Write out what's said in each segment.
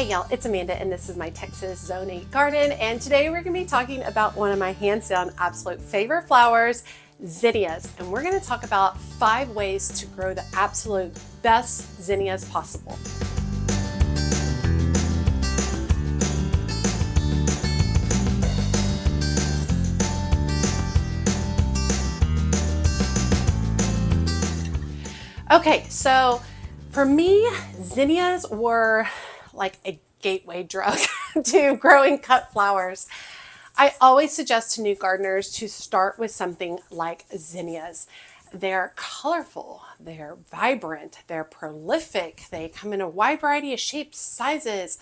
Hey y'all, it's Amanda and this is my Texas Zone 8 garden, and today we're going to be talking about one of my hands down absolute favorite flowers, zinnias, and we're going to talk about 5 ways to grow the absolute best zinnias possible. Okay, so for me, zinnias were like a gateway drug to growing cut flowers. I always suggest to new gardeners to start with something like zinnias. They're colorful, they're vibrant, they're prolific, they come in a wide variety of shapes, sizes,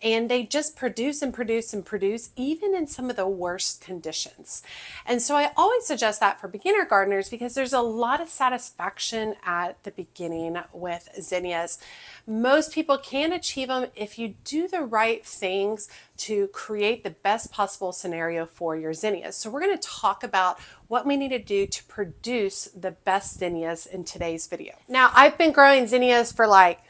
and they just produce and produce and produce even in some of the worst conditions. And so I always suggest that for beginner gardeners because there's a lot of satisfaction at the beginning with zinnias. Most people can achieve them if you do the right things to create the best possible scenario for your zinnias. So we're going to talk about what we need to do to produce the best zinnias in today's video. Now, I've been growing zinnias for like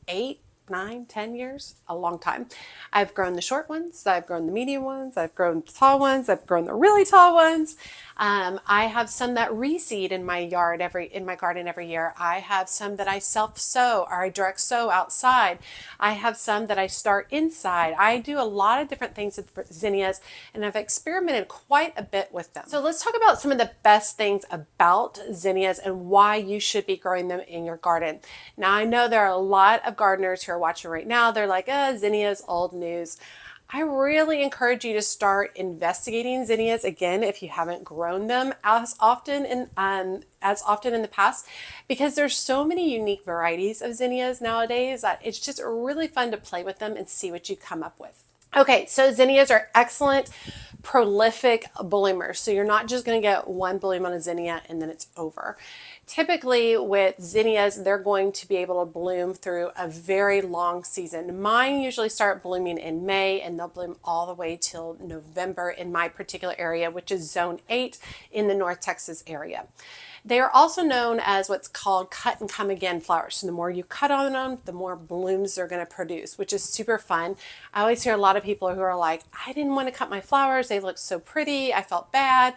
8, 9, 10 years, a long time. I've grown the short ones, I've grown the medium ones, I've grown the tall ones, I've grown the really tall ones. I have some that reseed in my garden every year. I have some that I self-sow or I direct sow outside. I have some that I start inside. I do a lot of different things with zinnias and I've experimented quite a bit with them. So let's talk about some of the best things about zinnias and why you should be growing them in your garden. Now, I know there are a lot of gardeners who are watching right now. They're like, zinnias, old news. I really encourage you to start investigating zinnias again if you haven't grown them as often in the past, because there's so many unique varieties of zinnias nowadays that it's just really fun to play with them and see what you come up with. Okay, so zinnias are excellent, prolific bloomers. So you're not just going to get one bloom on a zinnia and then it's over. Typically with zinnias, they're going to be able to bloom through a very long season. Mine usually start blooming in May and they'll bloom all the way till November in my particular area, which is Zone 8 in the North Texas area. They are also known as what's called cut and come again flowers. So the more you cut on them, the more blooms they're going to produce, which is super fun. I always hear a lot of people who are like, I didn't want to cut my flowers. They look so pretty. I felt bad.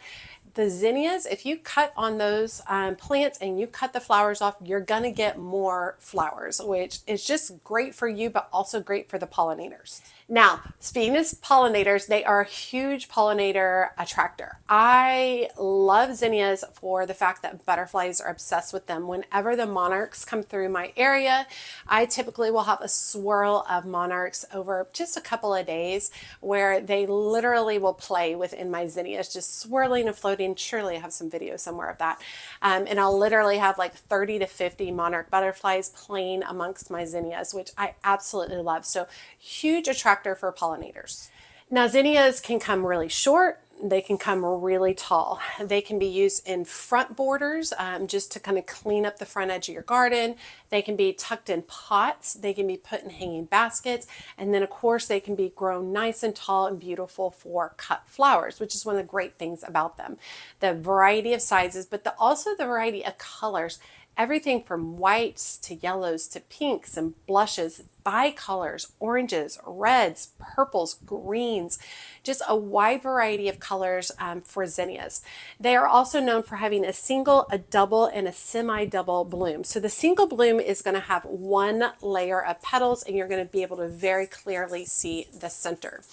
The zinnias, if you cut on those plants and you cut the flowers off, you're gonna get more flowers, which is just great for you, but also great for the pollinators. Now, speaking of pollinators, they are a huge pollinator attractor. I love zinnias for the fact that butterflies are obsessed with them. Whenever the monarchs come through my area, I typically will have a swirl of monarchs over just a couple of days where they literally will play within my zinnias, just swirling and floating. Surely I have some video somewhere of that. And I'll literally have like 30 to 50 monarch butterflies playing amongst my zinnias, which I absolutely love. So huge attractor for pollinators. Now, zinnias can come really short. They can come really tall. They can be used in front borders just to kind of clean up the front edge of your garden. They can be tucked in pots. They can be put in hanging baskets. And then of course they can be grown nice and tall and beautiful for cut flowers, which is one of the great things about them. The variety of sizes, but also the variety of colors. Everything from whites to yellows to pinks and blushes, bicolors, oranges, reds, purples, greens, just a wide variety of colors for zinnias. They are also known for having a single, a double, and a semi-double bloom. So the single bloom is going to have one layer of petals and you're going to be able to very clearly see the center.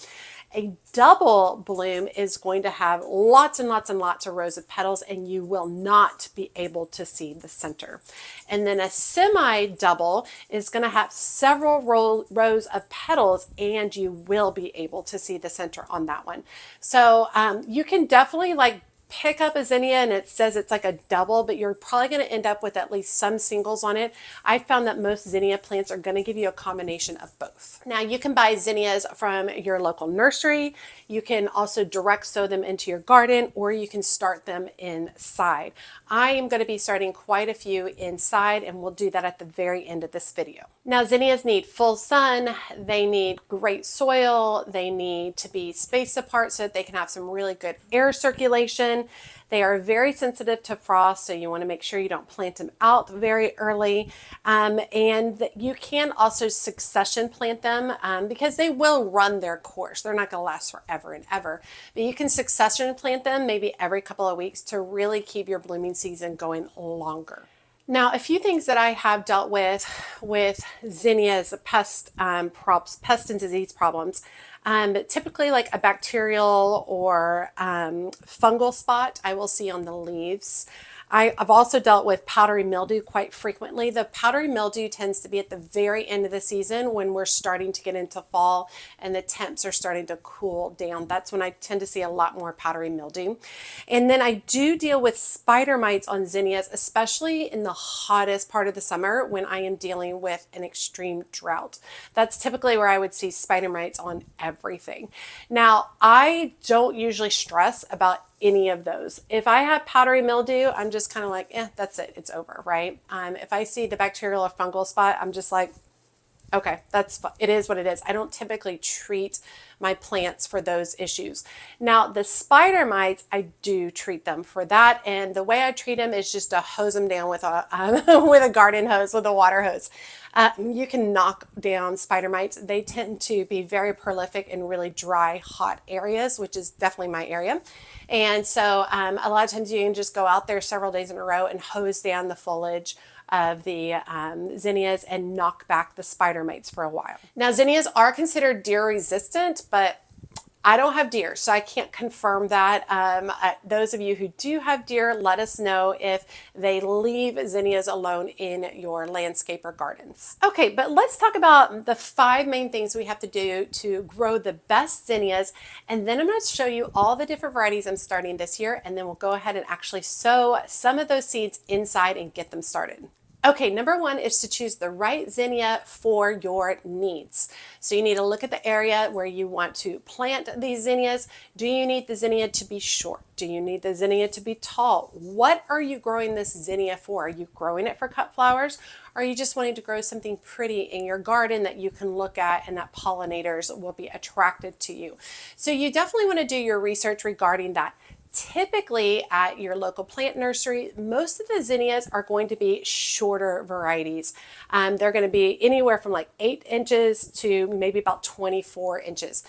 A double bloom is going to have lots and lots and lots of rows of petals and you will not be able to see the center. And then a semi-double is going to have several rows of petals and you will be able to see the center on that one. So you can definitely pick up a zinnia and it says it's like a double, but you're probably going to end up with at least some singles on it. I found that most zinnia plants are going to give you a combination of both. Now you can buy zinnias from your local nursery. You can also direct sow them into your garden or you can start them inside. I am going to be starting quite a few inside and we'll do that at the very end of this video. Now zinnias need full sun, they need great soil, they need to be spaced apart so that they can have some really good air circulation. season. They are very sensitive to frost, so you want to make sure you don't plant them out very early. And you can also succession plant them because they will run their course. They're not going to last forever and ever. But you can succession plant them maybe every couple of weeks to really keep your blooming season going longer. Now, a few things that I have dealt with zinnias, pest and disease problems. Typically like a bacterial or fungal spot I will see on the leaves. I've also dealt with powdery mildew quite frequently. The powdery mildew tends to be at the very end of the season when we're starting to get into fall and the temps are starting to cool down. That's when I tend to see a lot more powdery mildew. And then I do deal with spider mites on zinnias, especially in the hottest part of the summer when I am dealing with an extreme drought. That's typically where I would see spider mites on everything. Now, I don't usually stress about any of those. If I have powdery mildew, I'm just kind of like, that's it, it's over, right? If I see the bacterial or fungal spot, I'm just like, okay, it is what it is. I don't typically treat my plants for those issues. Now, the spider mites, I do treat them for that. And the way I treat them is just to hose them down with a, with a garden hose, with a water hose. You can knock down spider mites. They tend to be very prolific in really dry, hot areas, which is definitely my area. And so a lot of times you can just go out there several days in a row and hose down the foliage of the zinnias and knock back the spider mites for a while. Now, zinnias are considered deer resistant, but I don't have deer, so I can't confirm that. Those of you who do have deer, let us know if they leave zinnias alone in your landscape or gardens. Okay, but let's talk about the 5 main things we have to do to grow the best zinnias, and then I'm going to show you all the different varieties I'm starting this year, and then we'll go ahead and actually sow some of those seeds inside and get them started. Okay, number 1 is to choose the right zinnia for your needs. So you need to look at the area where you want to plant these zinnias. Do you need the zinnia to be short? Do you need the zinnia to be tall? What are you growing this zinnia for? Are you growing it for cut flowers? Or are you just wanting to grow something pretty in your garden that you can look at and that pollinators will be attracted to you? So you definitely want to do your research regarding that. Typically at your local plant nursery, most of the zinnias are going to be shorter varieties. They're going to be anywhere from like 8 inches to maybe about 24 inches.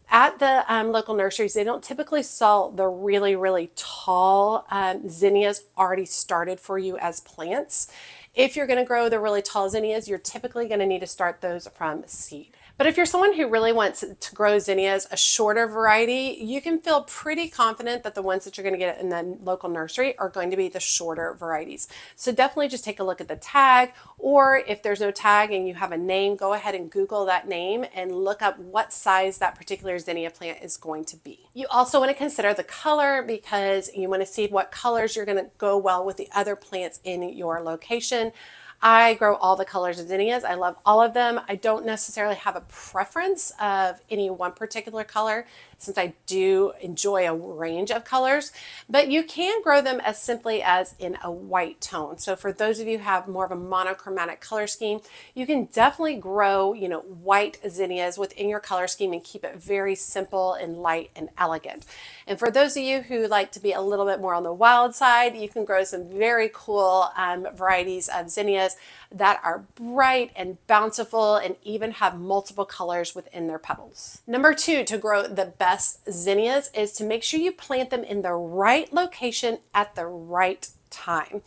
At the local nurseries, they don't typically sell the really, really tall zinnias already started for you as plants. If you're going to grow the really tall zinnias, you're typically going to need to start those from seed. But if you're someone who really wants to grow zinnias, a shorter variety, you can feel pretty confident that the ones that you're going to get in the local nursery are going to be the shorter varieties. So definitely just take a look at the tag, or if there's no tag and you have a name, go ahead and Google that name and look up what size that particular zinnia plant is going to be. You also want to consider the color because you want to see what colors you're going to go well with the other plants in your location. I grow all the colors of zinnias. I love all of them. I don't necessarily have a preference of any one particular color since I do enjoy a range of colors, but you can grow them as simply as in a white tone. So for those of you who have more of a monochromatic color scheme, you can definitely grow, white zinnias within your color scheme and keep it very simple and light and elegant. And for those of you who like to be a little bit more on the wild side, you can grow some very cool varieties of zinnias that are bright and bountiful and even have multiple colors within their petals. Number 2, to grow the best zinnias is to make sure you plant them in the right location at the right time.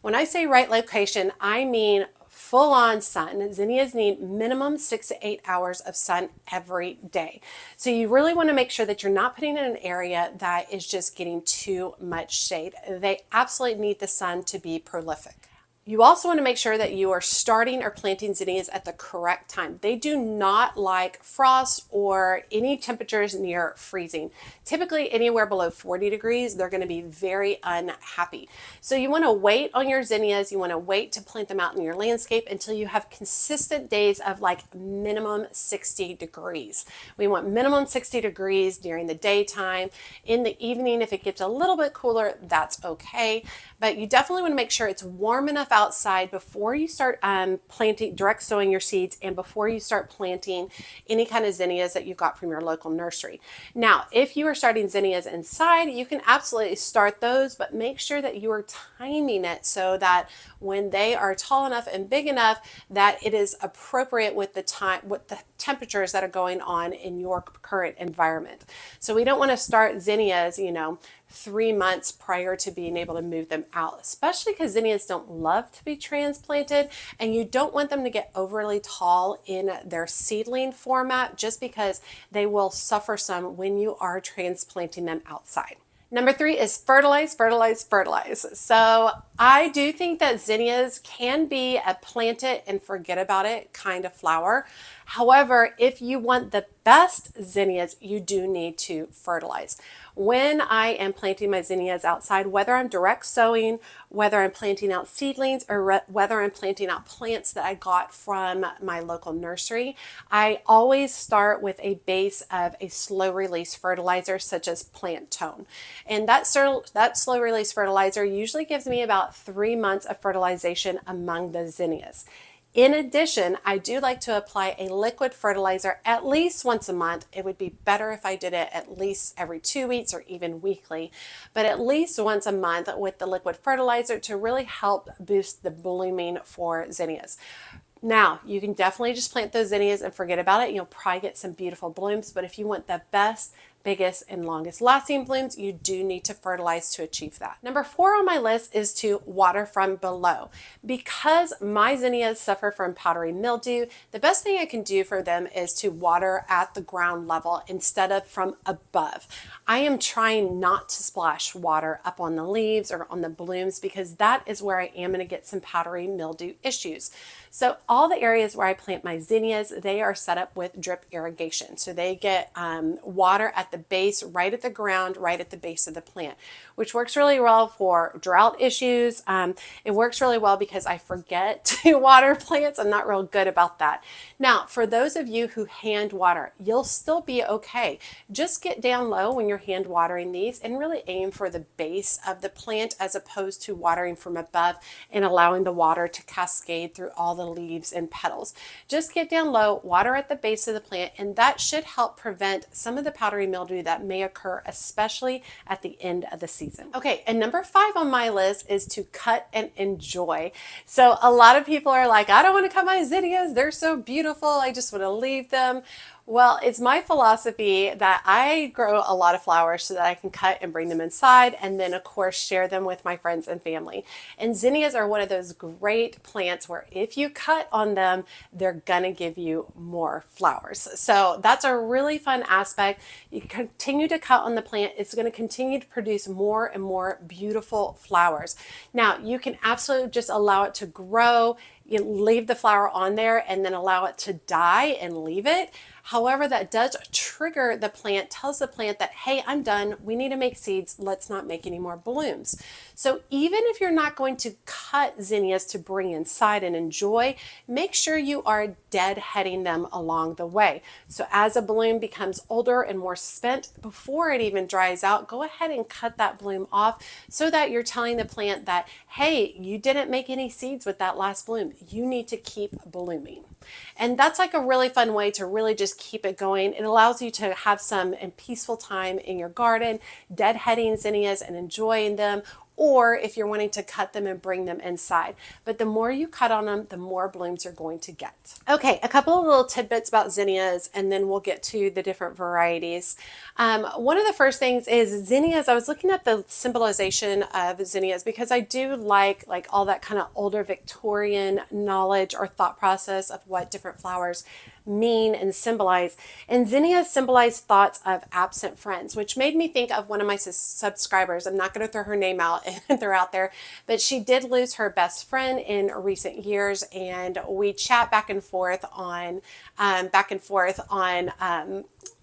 When I say right location, I mean full-on sun. Zinnias need minimum 6 to 8 hours of sun every day. So you really want to make sure that you're not putting in an area that is just getting too much shade. They absolutely need the sun to be prolific. You also want to make sure that you are starting or planting zinnias at the correct time. They do not like frost or any temperatures near freezing. Typically anywhere below 40 degrees, they're going to be very unhappy. So you want to wait on your zinnias. You want to wait to plant them out in your landscape until you have consistent days of like minimum 60 degrees. We want minimum 60 degrees during the daytime. In the evening, if it gets a little bit cooler, that's okay. But you definitely want to make sure it's warm enough outside before you start planting, direct sowing your seeds, and before you start planting any kind of zinnias that you got from your local nursery. Now, if you are starting zinnias inside, you can absolutely start those, but make sure that you are timing it so that when they are tall enough and big enough that it is appropriate with the time, with the temperatures that are going on in your current environment. So we don't want to start zinnias, 3 months prior to being able to move them out, especially because zinnias don't love to be transplanted, and you don't want them to get overly tall in their seedling format just because they will suffer some when you are transplanting them outside. Number 3 is fertilize, fertilize, fertilize. So I do think that zinnias can be a plant it and forget about it kind of flower. However, if you want the best zinnias, you do need to fertilize. When I am planting my zinnias outside, whether I'm direct sowing, whether I'm planting out seedlings, or whether I'm planting out plants that I got from my local nursery, I always start with a base of a slow release fertilizer such as plant tone. And that slow release fertilizer usually gives me about 3 months of fertilization among the zinnias. In addition, I do like to apply a liquid fertilizer at least once a month. It would be better if I did it at least every 2 weeks or even weekly, but at least once a month with the liquid fertilizer to really help boost the blooming for zinnias. Now, you can definitely just plant those zinnias and forget about it. You'll probably get some beautiful blooms, but if you want the best, biggest, and longest lasting blooms, you do need to fertilize to achieve that. Number 4 on my list is to water from below. Because my zinnias suffer from powdery mildew, the best thing I can do for them is to water at the ground level instead of from above. I am trying not to splash water up on the leaves or on the blooms because that is where I am going to get some powdery mildew issues. So all the areas where I plant my zinnias, they are set up with drip irrigation. So they get water at the base, right at the ground, right at the base of the plant, which works really well for drought issues. It works really well because I forget to water plants. I'm not real good about that. Now, for those of you who hand water, you'll still be okay. Just get down low when you're hand watering these and really aim for the base of the plant as opposed to watering from above and allowing the water to cascade through all the leaves and petals. Just get down low, water at the base of the plant, and that should help prevent some of the powdery mildew that may occur, especially at the end of the season. Okay, and number 5 on my list is to cut and enjoy. So a lot of people are like, I don't want to cut my zinnias, they're so beautiful, I just want to leave them. Well, it's my philosophy that I grow a lot of flowers so that I can cut and bring them inside and then of course share them with my friends and family. And zinnias are one of those great plants where if you cut on them, they're gonna give you more flowers. So that's a really fun aspect. You continue to cut on the plant, it's gonna continue to produce more and more beautiful flowers. Now, you can absolutely just allow it to grow. You leave the flower on there and then allow it to die and leave it. However, that does trigger the plant, tells the plant that, hey, I'm done. We need to make seeds. Let's not make any more blooms. So even if you're not going to cut zinnias to bring inside and enjoy, make sure you are deadheading them along the way. So as a bloom becomes older and more spent, before it even dries out, go ahead and cut that bloom off so that you're telling the plant that, hey, you didn't make any seeds with that last bloom. You need to keep blooming. And that's like a really fun way to really just keep it going. It allows you to have some peaceful time in your garden, deadheading zinnias and enjoying them, or if you're wanting to cut them and bring them inside. But the more you cut on them, the more blooms you're going to get. Okay, a couple of little tidbits about zinnias, and then we'll get to the different varieties. One of the first things is zinnias. I was looking at the symbolization of zinnias because I do like all that kind of older Victorian knowledge or thought process of what different flowers mean and symbolize. And zinnias symbolize thoughts of absent friends, which made me think of one of my subscribers. I'm not going to throw her name out and throw out there, but she did lose her best friend in recent years, and we chat back and forth on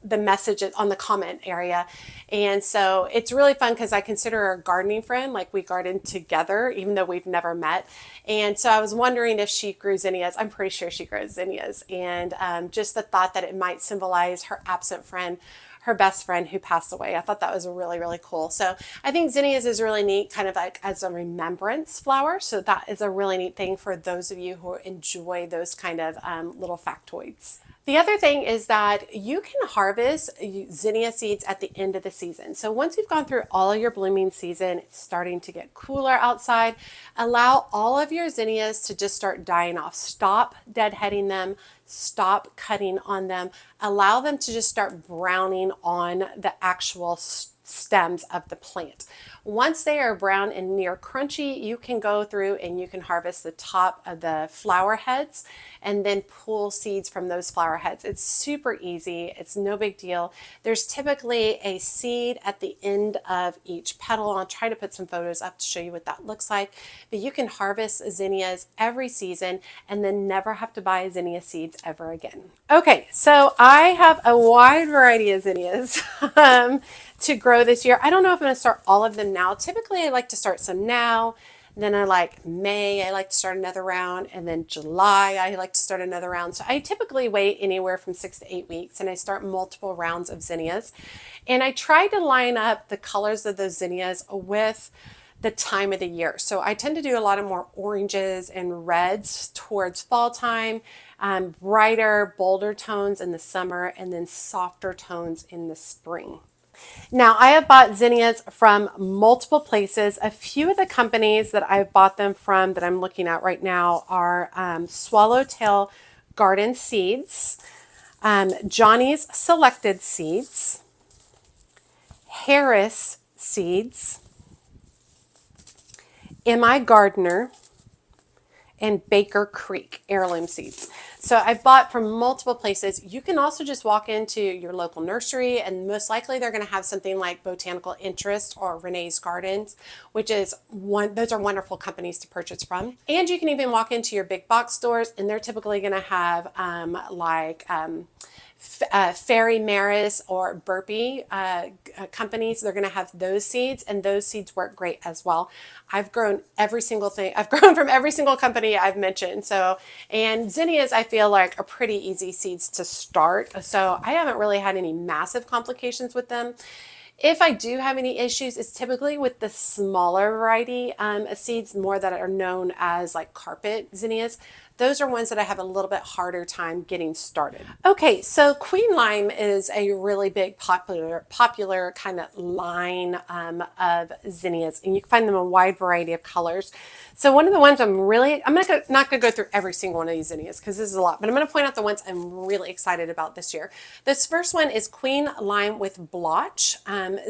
the message on the comment area. And so it's really fun because I consider her a gardening friend. Like, we garden together even though we've never met. And so I was wondering if she grew zinnias. I'm pretty sure she grows zinnias. And just the thought that it might symbolize her absent friend her best friend who passed away. I thought that was really, really cool. So I think zinnias is really neat, kind of like as a remembrance flower. So that is a really neat thing for those of you who enjoy those kind of little factoids. The other thing is that you can harvest zinnia seeds at the end of the season. So once you've gone through all of your blooming season, it's starting to get cooler outside, allow all of your zinnias to just start dying off. Stop deadheading them, stop cutting on them, allow them to just start browning on the actual stems of the plant. Once they are brown and near crunchy, you can go through and you can harvest the top of the flower heads and then pull seeds from those flower heads. It's super easy. It's no big deal. There's typically a seed at the end of each petal. I'll try to put some photos up to show you what that looks like. But you can harvest zinnias every season and then never have to buy zinnia seeds ever again. Okay, so I have a wide variety of zinnias to grow this year. I don't know if I'm going to start all of them now. Typically, I like to start some now. Then I like May, I like to start another round. And then July, I like to start another round. So I typically wait anywhere from 6 to 8 weeks and I start multiple rounds of zinnias. And I try to line up the colors of those zinnias with the time of the year. So I tend to do a lot of more oranges and reds towards fall time, brighter, bolder tones in the summer, and then softer tones in the spring. Now, I have bought zinnias from multiple places. A few of the companies that I've bought them from that I'm looking at right now are Swallowtail Garden Seeds, Johnny's Selected Seeds, Harris Seeds, M.I. Gardner, and Baker Creek heirloom seeds. So I've bought from multiple places. You can also just walk into your local nursery and most likely they're going to have something like Botanical Interest or Renee's Gardens, which is those are wonderful companies to purchase from. And you can even walk into your big box stores and they're typically going to have Fairy Maris or Burpee companies. They're going to have those seeds and those seeds work great as well. I've grown every single thing. I've grown from every single company I've mentioned. So, and zinnias I feel like are pretty easy seeds to start. So I haven't really had any massive complications with them. If I do have any issues, it's typically with the smaller variety seeds, more that are known as like carpet zinnias. Those are ones that I have a little bit harder time getting started. Okay, so Queen Lime is a really big popular kind of line of zinnias, and you can find them in a wide variety of colors. So one of the ones I'm not going to go through every single one of these zinnias because this is a lot, but I'm going to point out the ones I'm really excited about this year. This first one is Queen Lime with Blotch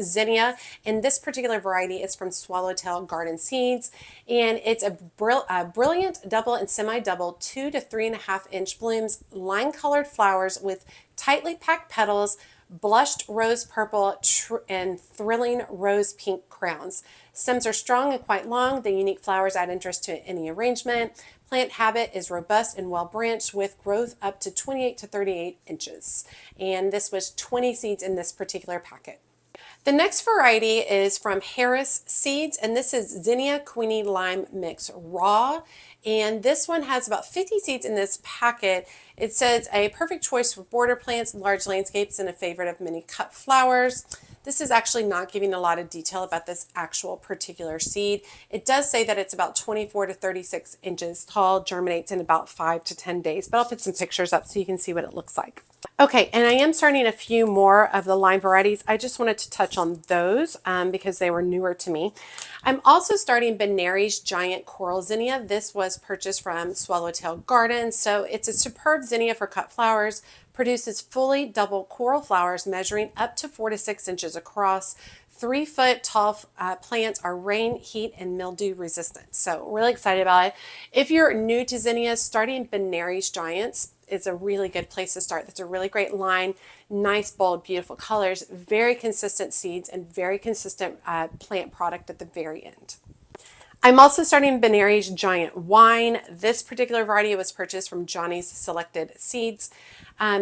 zinnia, and this particular variety is from Swallowtail Garden Seeds, and it's a brilliant double and semi-double 2 to 3.5 inch blooms, line-colored flowers with tightly packed petals, blushed rose purple and thrilling rose pink crowns. Stems are strong and quite long. The unique flowers add interest to any arrangement. Plant habit is robust and well branched with growth up to 28 to 38 inches. And this was 20 seeds in this particular packet. The next variety is from Harris Seeds, and this is Zinnia Queenie Lime Mix Raw. And this one has about 50 seeds in this packet. It says a perfect choice for border plants, large landscapes, and a favorite of many cut flowers. This is actually not giving a lot of detail about this actual particular seed. It does say that it's about 24 to 36 inches tall, germinates in about 5 to 10 days, but I'll put some pictures up so you can see what it looks like. Okay, and I am starting a few more of the lime varieties. I just wanted to touch on those because they were newer to me. I'm also starting Benary's Giant Coral Zinnia. This was purchased from Swallowtail Gardens. So it's a superb zinnia for cut flowers, produces fully double coral flowers measuring up to 4 to 6 inches across. 3-foot tall plants are rain, heat, and mildew resistant. So really excited about it. If you're new to zinnias, starting Benary's Giants is a really good place to start. That's a really great line, nice, bold, beautiful colors, very consistent seeds, and very consistent plant product at the very end. I'm also starting Benary's Giant Wine. This particular variety was purchased from Johnny's Selected Seeds.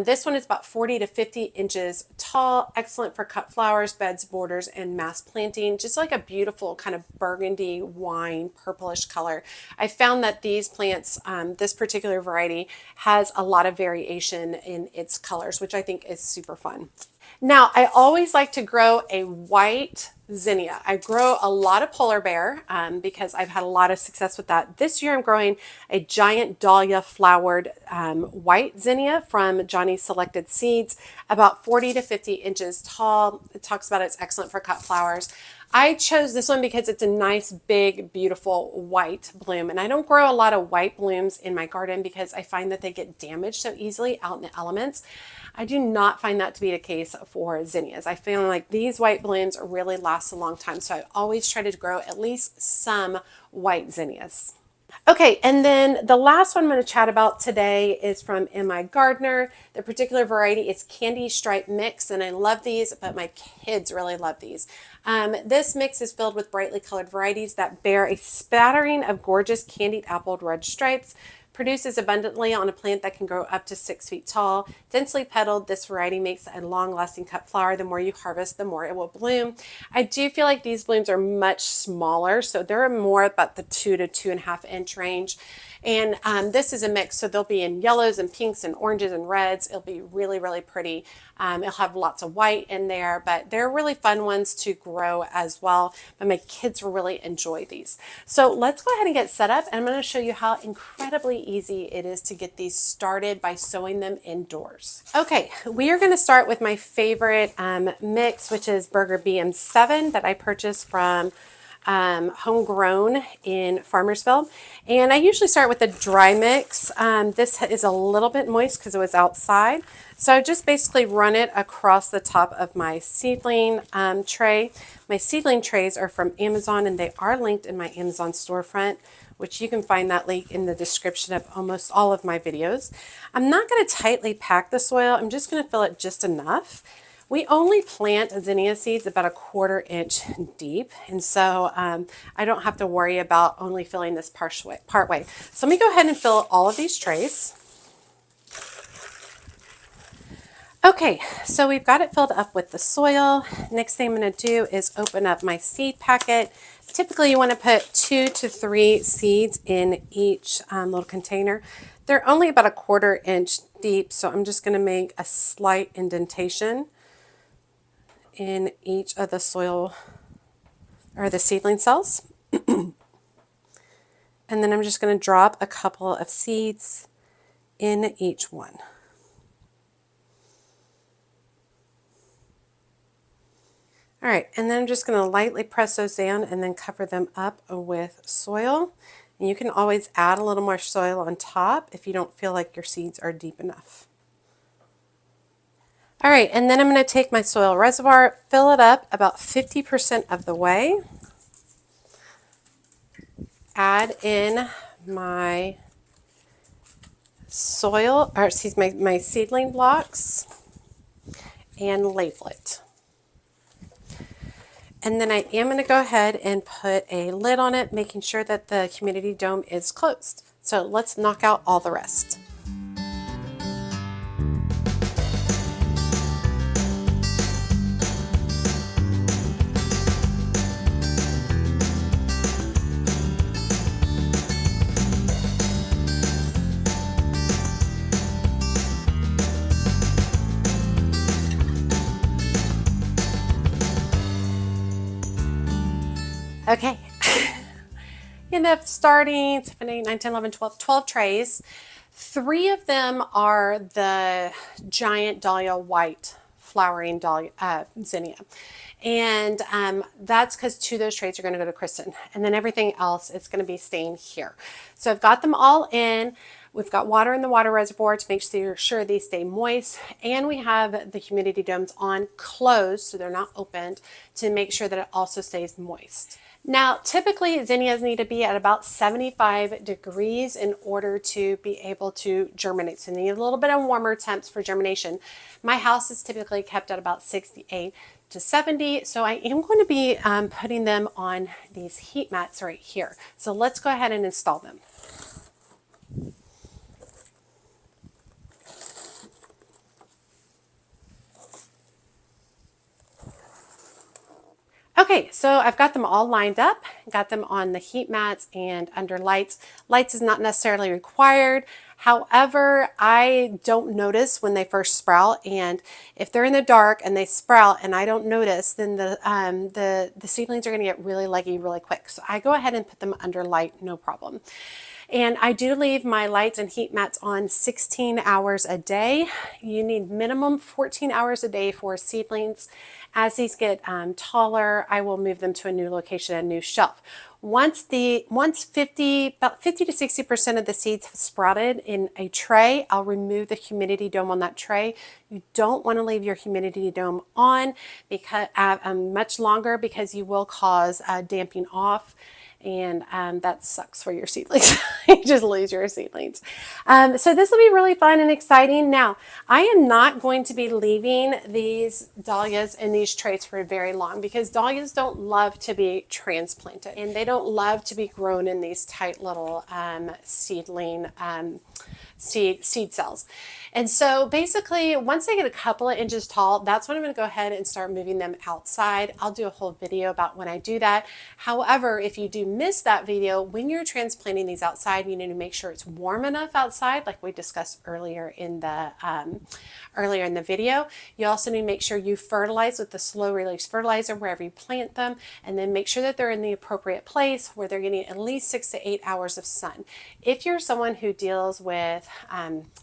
This one is about 40 to 50 inches tall, excellent for cut flowers, beds, borders, and mass planting. Just like a beautiful kind of burgundy wine, purplish color. I found that these plants, this particular variety, has a lot of variation in its colors, which I think is super fun. Now, I always like to grow a white zinnia. I grow a lot of polar bear because I've had a lot of success with that. This year I'm growing a giant dahlia flowered white zinnia from Johnny's Selected Seeds, about 40 to 50 inches tall. It talks about it's excellent for cut flowers. I chose this one because it's a nice, big, beautiful white bloom. And I don't grow a lot of white blooms in my garden because I find that they get damaged so easily out in the elements. I do not find that to be the case for zinnias. I feel like these white blooms really last a long time. So I always try to grow at least some white zinnias. Okay, and then the last one I'm going to chat about today is from M.I. Gardner. The particular variety is Candy Stripe Mix, and I love these, but my kids really love these. This mix is filled with brightly colored varieties that bear a spattering of gorgeous candied apple red stripes. Produces abundantly on a plant that can grow up to 6 feet tall. Densely petaled, this variety makes a long-lasting cut flower. The more you harvest, the more it will bloom. I do feel like these blooms are much smaller, so they're more about the 2 to 2.5 inch range. And this is a mix, so they'll be in yellows and pinks and oranges and reds. It'll be really, really pretty. It'll have lots of white in there, but they're really fun ones to grow as well. But my kids will really enjoy these. So let's go ahead and get set up, and I'm going to show you how incredibly easy it is to get these started by sowing them indoors. Okay, we are going to start with my favorite mix, which is Burger BM7 that I purchased from homegrown in Farmersville. And I usually start with a dry mix. This is a little bit moist because it was outside. So I just basically run it across the top of my seedling tray. My seedling trays are from Amazon and they are linked in my Amazon storefront, which you can find that link in the description of almost all of my videos. I'm not going to tightly pack the soil. I'm just going to fill it just enough. We only plant zinnia seeds about 1/4 inch deep, and so I don't have to worry about only filling this part way. So let me go ahead and fill all of these trays. Okay, so we've got it filled up with the soil. Next thing I'm going to do is open up my seed packet. Typically you want to put 2 to 3 seeds in each little container. They're only about 1/4 inch deep, so I'm just going to make a slight indentation in each of the soil or the seedling cells. And then I'm just going to drop a couple of seeds in each one. All right, and then I'm just going to lightly press those down and then cover them up with soil. And you can always add a little more soil on top if you don't feel like your seeds are deep enough. All right, and then I'm going to take my soil reservoir, fill it up about 50% of the way, add in my soil, or excuse me, my seedling blocks, and label it. And then I am going to go ahead and put a lid on it, making sure that the humidity dome is closed. So let's knock out all the rest. Okay, end up starting 7, 8, 9, 10, 11, 12 trays. 3 of them are the giant dahlia white flowering dahlia, zinnia. And that's because 2 of those trays are going to go to Kristen. And then everything else is going to be staying here. So I've got them all in. We've got water in the water reservoir to make sure they stay moist. And we have the humidity domes on closed, so they're not opened, to make sure that it also stays moist. Now, typically zinnias need to be at about 75 degrees in order to be able to germinate. So they need a little bit of warmer temps for germination. My house is typically kept at about 68 to 70. So I am going to be putting them on these heat mats right here. So let's go ahead and install them. Okay, so I've got them all lined up, got them on the heat mats and under lights. Lights is not necessarily required. However, I don't notice when they first sprout, and if they're in the dark and they sprout and I don't notice, then the seedlings are going to get really leggy really quick. So I go ahead and put them under light, no problem. And I do leave my lights and heat mats on 16 hours a day. You need minimum 14 hours a day for seedlings. As these get taller, I will move them to a new location, a new shelf. Once 50 to 60% of the seeds have sprouted in a tray, I'll remove the humidity dome on that tray. You don't want to leave your humidity dome on because much longer, because you will cause damping off, and that sucks for your seedlings. You just lose your seedlings. So this will be really fun and exciting. Now, I am not going to be leaving these dahlias in these trays for very long, because dahlias don't love to be transplanted, and they don't love to be grown in these tight little seedling seed cells. And so basically, once they get a couple of inches tall, that's when I'm going to go ahead and start moving them outside. I'll do a whole video about when I do that. However, if you do miss that video, when you're transplanting these outside, you need to make sure it's warm enough outside, like we discussed earlier in the video. You also need to make sure you fertilize with the slow release fertilizer wherever you plant them, and then make sure that they're in the appropriate place where they're getting at least 6 to 8 hours of sun. If you're someone who deals with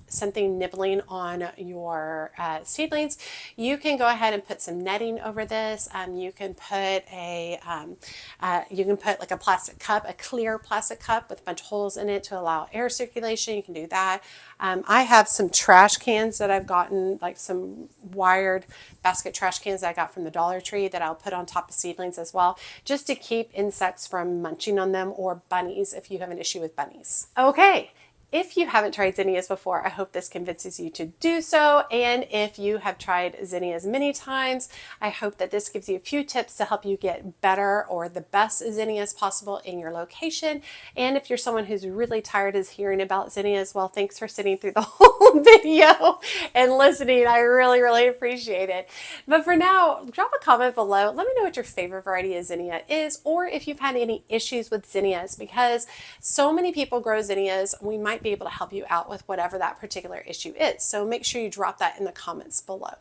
something nibbling on your seedlings, you can go ahead and put some netting over this. You can put like a plastic cup, a clear plastic cup with a bunch of holes in it to allow air circulation. You can do that. I have some trash cans that I've gotten, like some wired basket trash cans that I got from the Dollar Tree, that I'll put on top of seedlings as well, just to keep insects from munching on them, or bunnies if you have an issue with bunnies. Okay. If you haven't tried zinnias before, I hope this convinces you to do so. And if you have tried zinnias many times, I hope that this gives you a few tips to help you get better, or the best zinnias possible in your location. And if you're someone who's really tired of hearing about zinnias, well, thanks for sitting through the whole video and listening. I really, really appreciate it. But for now, drop a comment below. Let me know what your favorite variety of zinnia is, or if you've had any issues with zinnias, because so many people grow zinnias. We might be able to help you out with whatever that particular issue is. So make sure you drop that in the comments below.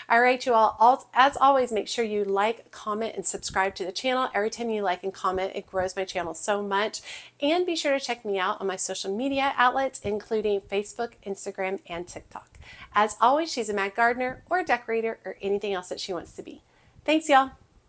All right, you all, as always, make sure you like, comment, and subscribe to the channel. Every time you like and comment, it grows my channel so much. And be sure to check me out on my social media outlets, including Facebook, Instagram, and TikTok. As always, she's a mad gardener or a decorator or anything else that she wants to be. Thanks, y'all.